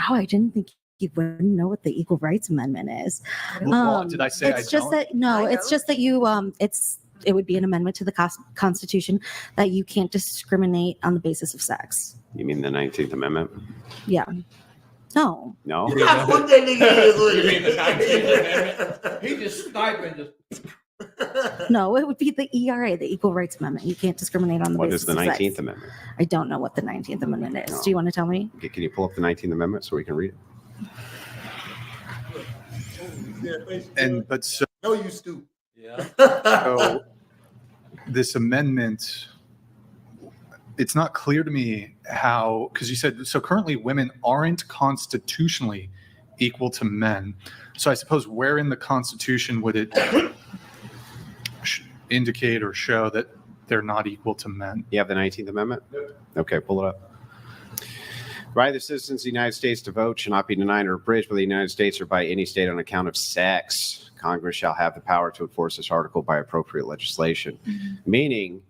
Wow, I didn't think you wouldn't know what the Equal Rights Amendment is. Well, did I say it's just that it's just that you it would be an amendment to the Constitution that you can't discriminate on the basis of sex. You mean the 19th Amendment? Yeah. No. No. You got what that nigga is with You mean the 19th Amendment? He just sniping. Just No, it would be the ERA, the Equal Rights Amendment. You can't discriminate on the What basis is the of 19th sex. Amendment? I don't know what the 19th Amendment is. No. Do you want to tell me? Okay, can you pull up the 19th Amendment so we can read it? So no, you stupid. yeah. so this amendment, it's not clear to me how, because you said, so currently women aren't constitutionally equal to men. So I suppose where in the Constitution would it indicate or show that they're not equal to men? You have the 19th Amendment? Okay, pull it up. Right of the citizens of the United States to vote shall not be denied or abridged by the United States or by any state on account of sex. Congress shall have the power to enforce this article by appropriate legislation. Meaning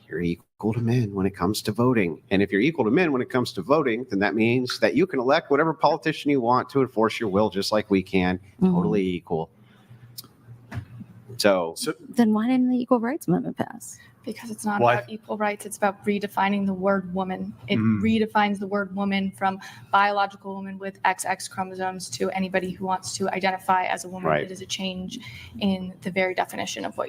you're equal to men when it comes to voting. And if you're equal to men when it comes to voting, then that means that you can elect whatever politician you want to enforce your will just like we can. Totally equal. So then why didn't the Equal Rights Amendment pass? Because it's not about equal rights. It's about redefining the word woman. It redefines the word woman from biological woman with XX chromosomes to anybody who wants to identify as a woman. Right. It is a change in the very definition of what.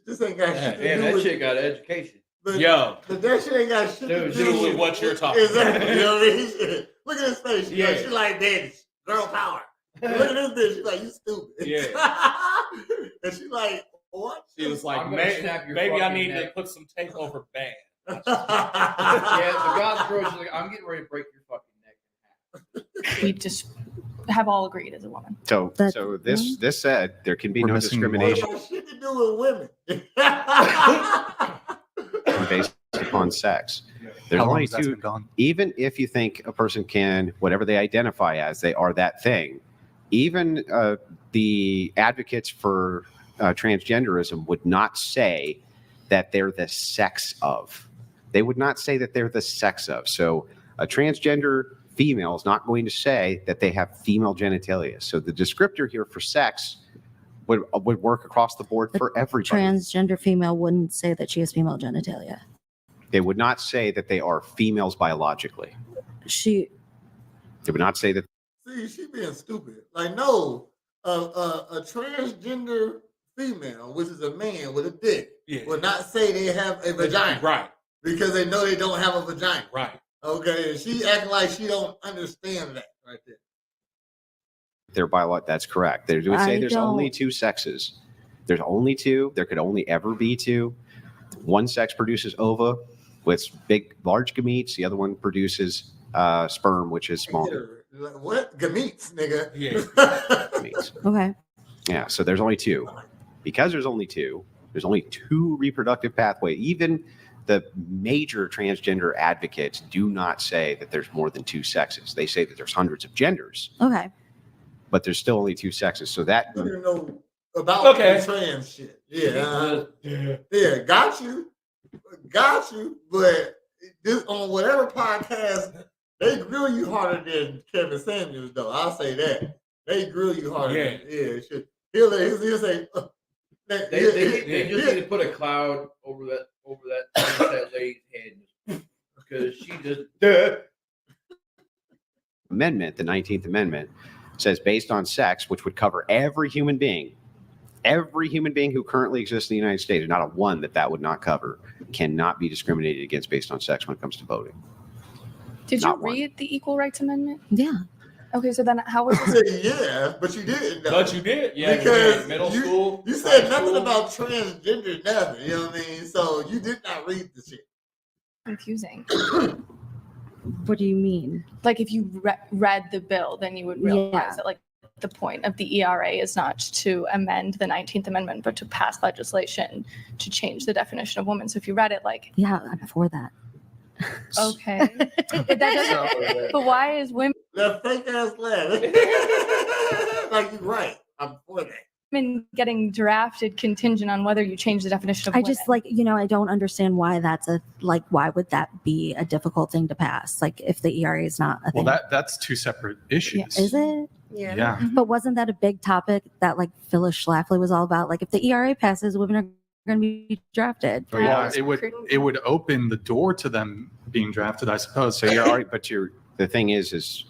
This ain't got shit to do that with, shit got education. but, Yo. but that shit ain't got shit to Do with what you're talking exactly. about. You know what I mean? Look at his face. Yeah. She's like, daddy, girl power. Look at this bitch. She's like, you stupid. Yeah. And she's like, what? She was like, I'm gonna snap your maybe I fucking need neck. to put some tape over band. Yeah, the God's girl, she's like, I'm getting ready to break your fucking neck. We just have all agreed as a woman. So this said there can be We're no missing discrimination What got shit to do with women? based upon sex. There's How long only has that two. been gone? Even if you think a person can, whatever they identify as, they are that thing. Even the advocates for transgenderism would not say that they're the sex of. They would not say that they're the sex of. So a transgender female is not going to say that they have female genitalia. So the descriptor here for sex would work across the board for everybody. Transgender female wouldn't say that she has female genitalia. They would not say that they are females biologically. She. They would not say that. See, she being stupid. Like, no, a transgender female, which is a man with a dick, will not say they have a vagina. Right. Because they know they don't have a vagina. Right. Okay, and she acting like she don't understand that right there. They're biological. That's correct. They would say there's only two sexes. There's only two. There could only ever be two. One sex produces ova with large gametes. The other one produces sperm, which is small. What? Gametes, nigga. Yeah. Gametes. Okay. Yeah. So there's only two. Because there's only two reproductive pathways. Even the major transgender advocates do not say that there's more than two sexes. They say that there's hundreds of genders. Okay. But there's still only two sexes. So that. You don't know about the trans shit. Yeah. Yeah. Got you. But this on whatever podcast, they grill you harder than Kevin Samuels, though. I'll say that. They grill you harder. Yeah. He'll say. They just need to put a cloud over that lady's head because she just. Amendment, the 19th Amendment, says based on sex, which would cover every human being who currently exists in the United States, not a one that would not cover, cannot be discriminated against based on sex when it comes to voting. Did Not you read the Equal Rights Amendment? Yeah. Okay, so then how was this? Yeah, but you didn't. Though. But you did. Yeah, because middle school. You said high nothing school. about transgender, nothing. You know what I mean? So you did not read the shit. Confusing. What do you mean? Like if you read the bill, then you would realize that like the point of the ERA is not to amend the 19th Amendment, but to pass legislation to change the definition of woman. So if you read it like... Yeah, I'm for that. Okay. But that doesn't... But why is women... That fake ass laugh. Like you're right. I'm for that. women getting drafted contingent on whether you change the definition of I women. just I don't understand why that's why would that be a difficult thing to pass? Like if the ERA is not a Well, thing. that's two separate issues. Is it? Yeah. But wasn't that a big topic that like Phyllis Schlafly was all about? Like if the ERA passes, women are going to be drafted. Well, it would open the door to them being drafted, I suppose. So the thing is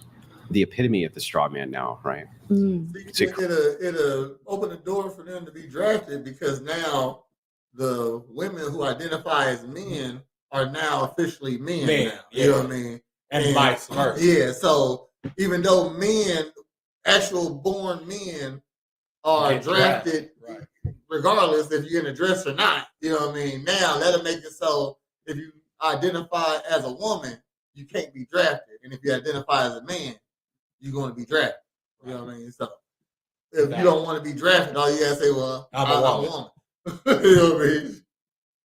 the epitome of the straw man now, right? It'll open the door for them to be drafted because now the women who identify as men are now officially men now. You know what I mean? And vice versa. Yeah. So even though actual born men are drafted, regardless if you're in a dress or not, you know what I mean? Now that'll make it so if you identify as a woman, you can't be drafted. And if you identify as a man, you're going to be drafted. You know what I mean? So if you don't want to be drafted, all you gotta say, well, I'm a woman. You know what I mean?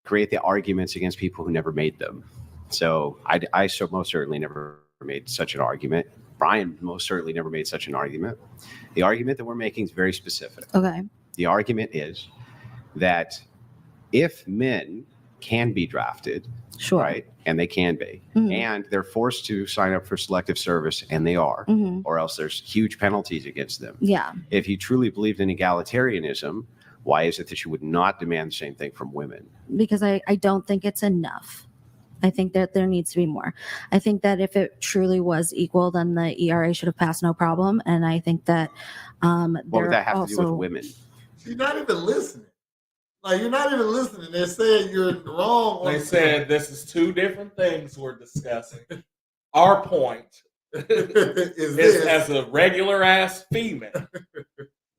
Create the arguments against people who never made them. So I so most certainly never made such an argument. Brian most certainly never made such an argument. The argument that we're making is very specific. Okay. The argument is that if men can be drafted, Sure. right, and they can be, and they're forced to sign up for selective service, and they are, or else there's huge penalties against them. Yeah. If you truly believed in egalitarianism, why is it that you would not demand the same thing from women? Because I don't think it's enough. I think that there needs to be more. I think that if it truly was equal, then the ERA should have passed no problem. And I think that what would that have to do with women? You're not even listening. Like, you're not even listening. They're saying you're wrong. They said this is two different things we're discussing. Our point is as a regular ass female,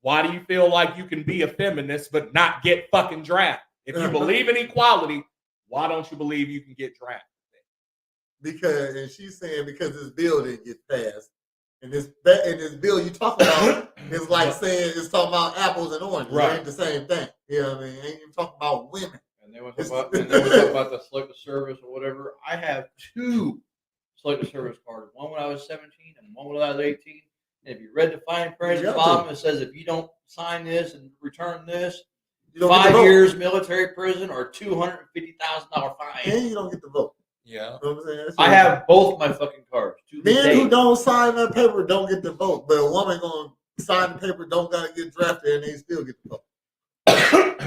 why do you feel like you can be a feminist but not get fucking drafted? If you believe in equality, why don't you believe you can get drafted? Because, and she's saying because this bill didn't get passed. And this bill you talking about is like saying it's talking about apples and oranges. Right. It ain't the same thing. You know what I mean? Ain't even talking about women. And they were talking about the selective service or whatever. I have 2 selective service cards. One when I was 17 and one when I was 18. And if you read the fine print at the bottom, it says if you don't sign this and return this, 5 years military prison or $250,000 fine. And you don't get the vote. Yeah. You know what I'm saying? I have both my fucking cards. Men who don't sign that paper don't get the vote, but a woman gonna sign the paper don't gotta get drafted and they still get the vote.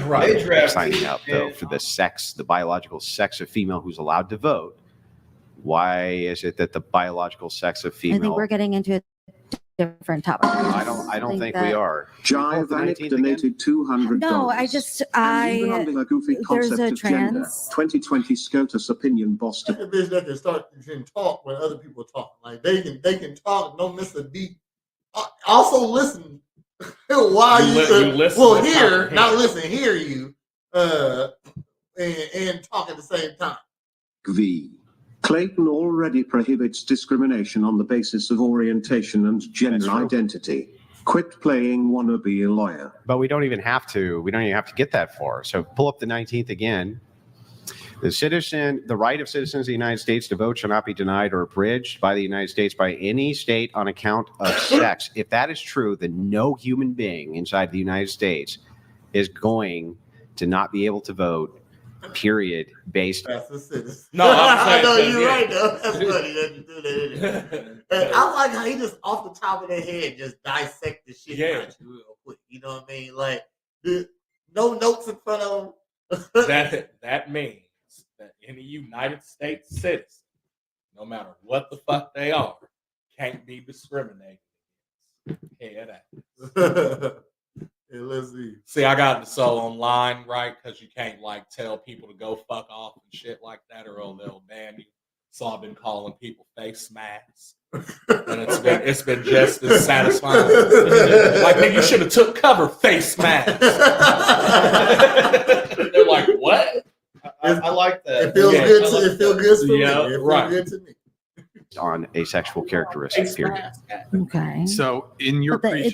Right. They're signing up though for the sex, the biological sex of female who's allowed to vote. Why is it that the biological sex of female? I think we're getting into a different topic. I don't think we are. Jive Vanik donated $200. No, there's a trans 2020 SCOTUS opinion Boston. That bitch that can start and talk when other people talk. Like they can talk, don't miss a beat. Also listen while you listen. Well, hear, not listen, hear you, and talk at the same time. V. Clayton already prohibits discrimination on the basis of orientation and gender identity. Quit playing wannabe lawyer. But we don't even have to. We don't even have to get that far. So pull up the 19th again. The right of citizens of the United States to vote shall not be denied or abridged by the United States by any state on account of sex. If that is true, then no human being inside the United States is going to not be able to vote. Period. Based. That's a citizen. No, I know you're right though. That's funny that you do that. And I like how he just off the top of their head just dissect the shit out you real quick. You know what I mean? Like no notes in front of him. That means that any United States citizen, no matter what the fuck they are, can't be discriminated against. Head out. Yeah, let's see. See, I got the so online, right? Because you can't like tell people to go fuck off and shit like that, or they'll ban you. So I've been calling people face masks, and it's been just as satisfying. Like, nigga, you should have took cover, face mask. They're like, what? I like that. It feels good. It feels good to me. It feels good to me. On asexual characteristics, period. Okay. So in your the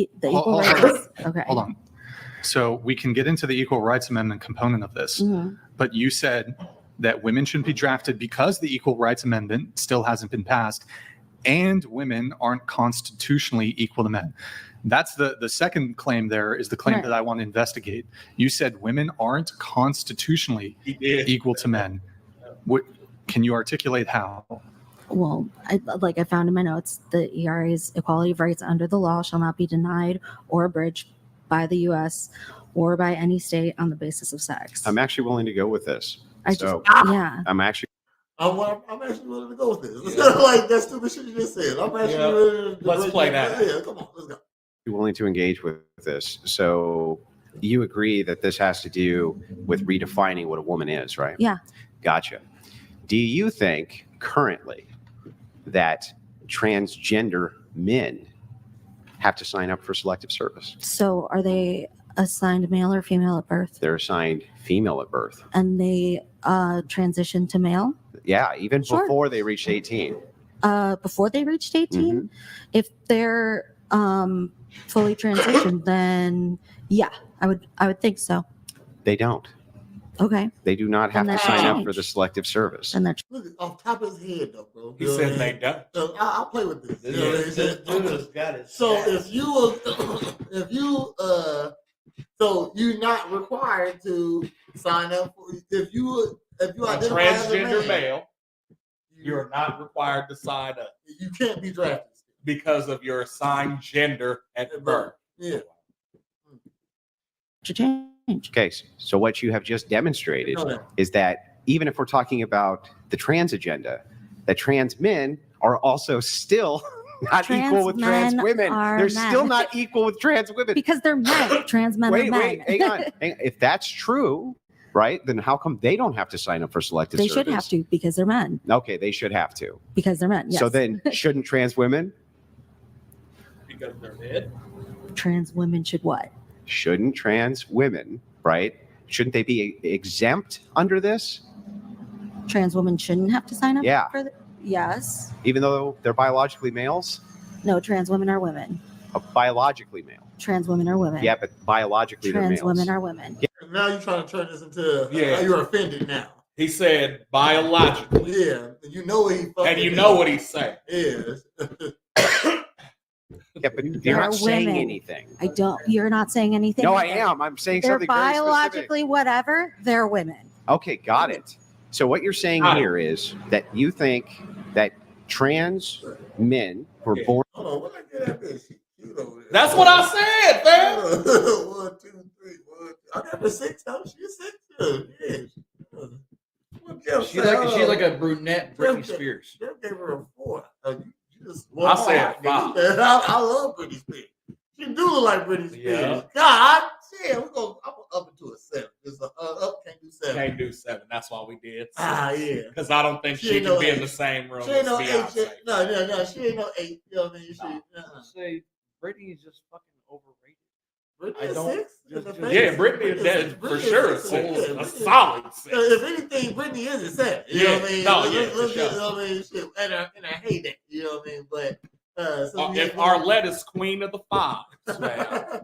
equal rights. Okay. Hold on. So we can get into the Equal Rights Amendment component of this, but you said that women shouldn't be drafted because the Equal Rights Amendment still hasn't been passed. and women aren't constitutionally equal to men. That's the second claim. There is the claim Right. that I want to investigate. You said women aren't constitutionally equal to men. What, can you articulate how? Well, I found in my notes, the ERA's equality of rights under the law shall not be denied or abridged by the U.S. or by any state on the basis of sex. I'm actually willing to go with this. Yeah. I'm actually willing to go with this. Like that stupid shit you just said. I'm actually willing to Let's play that. Yeah, come on, let's go. willing to engage with this. So you agree that this has to do with redefining what a woman is, right? Yeah. Gotcha. Do you think currently that transgender men have to sign up for selective service? So are they assigned male or female at birth? They're assigned female at birth. And they transition to male? Yeah, even Sure. before they reached 18. Before they reached 18? If they're fully transitioned, then yeah, I would think so. They don't. Okay. They do not have Then to that sign up should for the change. selective service. And that's Look, off top of his head though, bro. He said they don't. So I'll play with this. You know what I'm This saying? dude has got it. So so you're not required to sign up for if you A identify as a transgender man, male, you're not required to sign up you can't be drafted. because of your assigned gender at birth. Yeah. to change. Okay, so what you have just demonstrated is that even if we're talking about the trans agenda, that trans men are also still not Trans equal with trans men women. are They're men. still not equal with trans women. Because they're men. Trans men are Wait, men. hang on. If that's true, right, then how come they don't have to sign up for selective They service? should have to because they're men. Okay, they should have to. Because they're men. Yes. So then shouldn't trans women? Because they're dead. Trans women should what? Shouldn't trans women, right? Shouldn't they be exempt under this? Trans women shouldn't have to sign up Yeah. for yes. Even though they're biologically males? No, trans women are women. Biologically male. Trans women are women. Yeah, but biologically they're Trans males. women are women. Now you're trying to turn this into Yeah. you're offended now. He said biologically. Yeah, you know what he fucking And you know what he's saying. is. Yeah, but you're They're not saying women. anything. I don't. You're not saying anything. No, I am. I'm saying They're something very specific. biologically whatever. They're women. Okay, got it. So what you're saying Got it. here is that you think that trans men were Yeah. born. Hold on, what I get at this? Cute over there. That's what I said, man. 1, 2, 3, 1. I got the 6. She's 6 too. Yeah. What Jeff She's said, like, she's like a brunette Britney Jeff- Spears. Jeff gave her a 4. You just I said 5. I love Britney Spears. She do look like Britney Spears. Yeah. God damn, I'm gonna up it to a 7. Just up can't do 7. Can't do 7. That's why we did. Yeah. Because I don't think She she ain't can no be in 8. the same room She ain't as no 8. Beyonce. No, she ain't no 8. You know what I mean? Say Britney is just fucking overrated. Britney I is don't- 6? just- Yeah, Brittany is dead for Britney sure. is A 6. Yeah, a Britney- solid 6. If anything, Brittany is a 7. You know what I mean? Yeah. No, yeah, for Let's sure. get, you know what I mean? Shit, and I hate that. You know what I mean? But so If Arlette is queen of the 5s, man,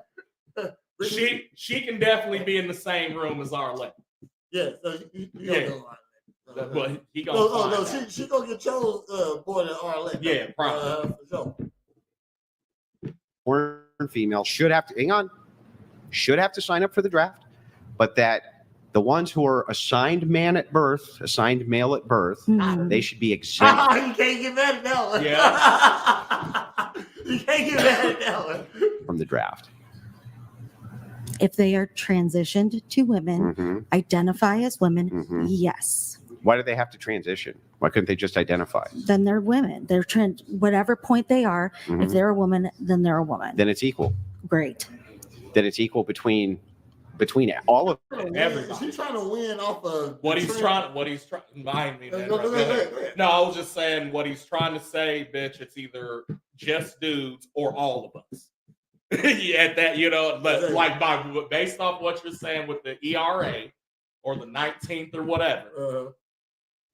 she can definitely be in the same room as Arlette. Yeah, so you Yeah. don't know Arlette. But he gonna No, find no, out. she gonna get chose more than Arlette. Yeah, probably. For sure. born female should have to should have to sign up for the draft, but that the ones who are assigned man at birth, assigned male at birth, Mhm. they should be exempt You can't get mad at that one. Yeah. You can't get mad at that one. from the draft. If they are transitioned to women, Mhm, identify as women, mhm. yes. Why do they have to transition? Why couldn't they just identify? Then they're women. They're whatever point they are. If Mhm. they're a woman, then they're a woman. Then it's equal. Great. Then it's equal between all of Everybody. She's trying to win off of What he's trying. Mind me. man, right there. No, I was just saying what he's trying to say, bitch. It's either just dudes or all of us. Yeah, that but like based off what you're saying with the ERA or the 19th or whatever.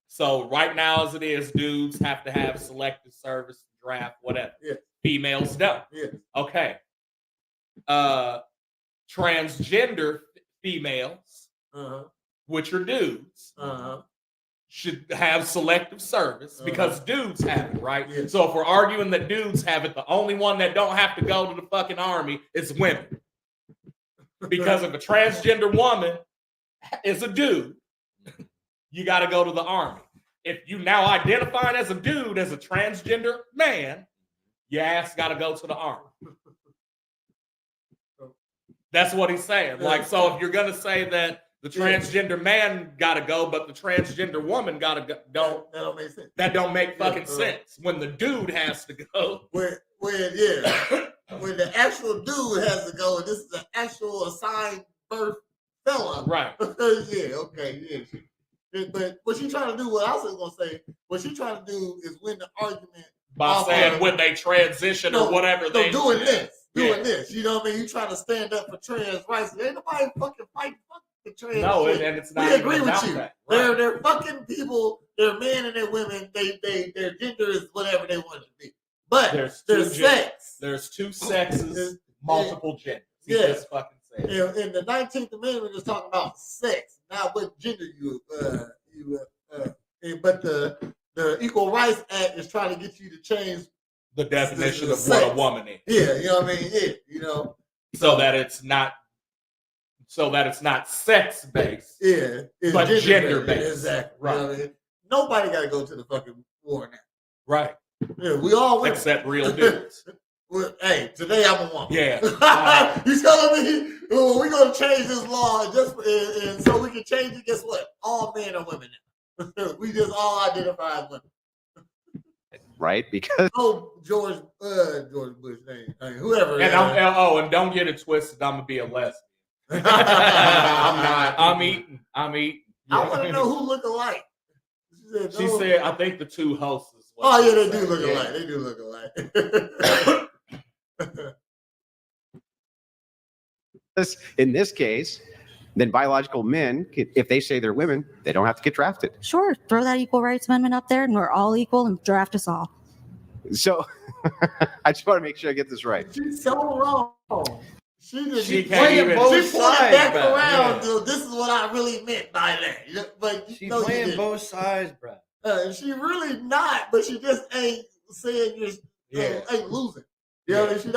So right now, as it is, dudes have to have selective service, draft, whatever. Yeah. Females don't. Yeah. Okay. Transgender females, which are dudes, should have selective service because dudes have it, right? Yeah. So if we're arguing that dudes have it, the only one that don't have to go to the fucking army is women. Because if a transgender woman is a dude, you got to go to the army. If you now identifying as a dude, as a transgender man, your ass got to go to the army. That's what he's saying. Like, so if you're going to say that the transgender man got to go, but the transgender woman got to go, that don't make sense. That don't make fucking sense. When the dude has to go. When the actual dude has to go, and this is an actual assigned birth fella. Right. But what she trying to do, what I was going to say, what she trying to do is win the argument. By saying when they transition or whatever they doing this. You know what I mean? You trying to stand up for trans rights. Ain't nobody fucking fighting the trans. No, shit. and it's not. We agree with you. Right. They're fucking people. They're men and they're women. Their gender is whatever they want it to be. But there's sex. There's two sexes, multiple genders. Yeah. Just fucking say. And the 19th Amendment is talking about sex, not what gender but the Equal Rights Act is trying to get you to change the definition of sex. what a woman is. Yeah, you know what I mean? Yeah, you know. So that it's not sex based. Yeah. But gender based. Exactly. Right. You know what I mean? Nobody gotta go to the fucking war now. Right. Yeah, we all win. Except real dudes. Well, hey, today I'm a woman. Yeah. You telling me we're gonna change this law and so we can change it? Guess what? All men are women now. We just all identify as women. Right? Because George Bush name, whoever. And don't get it twisted. I'm gonna be a lesbian. I'm not. I'm eating. Yeah. I want to know who look alike. She said, I think the two hosts. Oh yeah, they do look alike. They do look alike. in this case, then biological men, if they say they're women, they don't have to get drafted. Sure, throw that Equal Rights Amendment up there, and we're all equal, and draft us all. So I just want to make sure I get this right. She's so wrong. She can't even. Both she put it back sides, around. bro. This is what I really meant by that. But she's playing both sides, bro. She really not, but she just ain't saying you're ain't losing. You know, she don't.